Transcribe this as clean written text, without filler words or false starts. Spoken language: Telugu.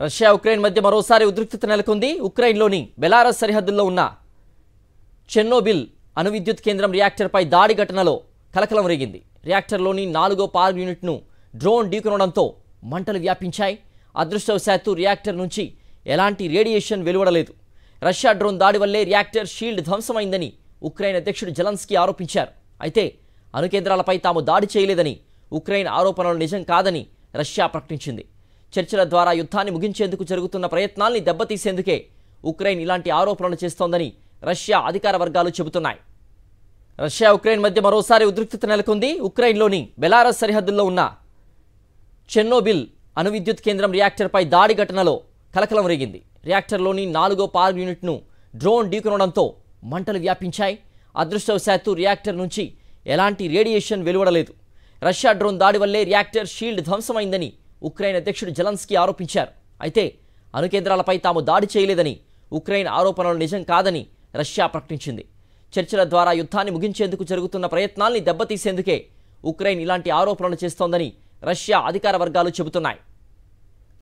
రష్యా ఉక్రెయిన్ మధ్య మరోసారి ఉద్రిక్తత నెలకొంది. ఉక్రెయిన్లోని బెలారస్ సరిహద్దుల్లో ఉన్న చెర్నోబిల్ అణు విద్యుత్ కేంద్రం రియాక్టర్పై దాడి ఘటనలో కలకలం రేగింది. రియాక్టర్లోని 4వ పవర్ యూనిట్ను డ్రోన్ ఢీకొనడంతో మంటలు వ్యాపించాయి. అదృష్టవశాత్తు రియాక్టర్ నుంచి ఎలాంటి రేడియేషన్ వెలువడలేదు. రష్యా డ్రోన్ దాడి వల్లే రియాక్టర్ షీల్డ్ ధ్వంసమైందని ఉక్రెయిన్ అధ్యక్షుడు జెలెన్స్కీ ఆరోపించారు. అయితే అణు కేంద్రాలపై తాము దాడి చేయలేదని, ఉక్రెయిన్ ఆరోపణలు నిజం కాదని రష్యా ప్రకటించింది. చర్చల ద్వారా యుద్ధాన్ని ముగించేందుకు జరుగుతున్న ప్రయత్నాల్ని దెబ్బతీసేందుకే ఉక్రెయిన్ ఇలాంటి ఆరోపణలు చేస్తోందని రష్యా అధికార వర్గాలు చెబుతున్నాయి. రష్యా ఉక్రెయిన్ మధ్య మరోసారి ఉద్రిక్తత నెలకొంది. ఉక్రెయిన్లోని బెలారస్ సరిహద్దుల్లో ఉన్న చెర్నోబిల్ అణు విద్యుత్ కేంద్రం రియాక్టర్పై దాడి ఘటనలో కలకలం రేగింది. రియాక్టర్లోని 4వ పవర్ యూనిట్ను డ్రోన్ ఢీకొనడంతో మంటలు వ్యాపించాయి. అదృష్టవశాత్తు రియాక్టర్ నుంచి ఎలాంటి రేడియేషన్ వెలువడలేదు. రష్యా డ్రోన్ దాడి వల్లే రియాక్టర్ షీల్డ్ ధ్వంసమైందని ఉక్రెయిన్ అధ్యక్షుడు జెలెన్స్కీ ఆరోపించారు. అయితే అణు కేంద్రాలపై తాము దాడి చేయలేదని, ఉక్రెయిన్ ఆరోపణలు నిజం కాదని రష్యా ప్రకటించింది. చర్చల ద్వారా యుద్ధాన్ని ముగించేందుకు జరుగుతున్న ప్రయత్నాల్ని దెబ్బతీసేందుకే ఉక్రెయిన్ ఇలాంటి ఆరోపణలు చేస్తోందని రష్యా అధికార వర్గాలు చెబుతున్నాయి.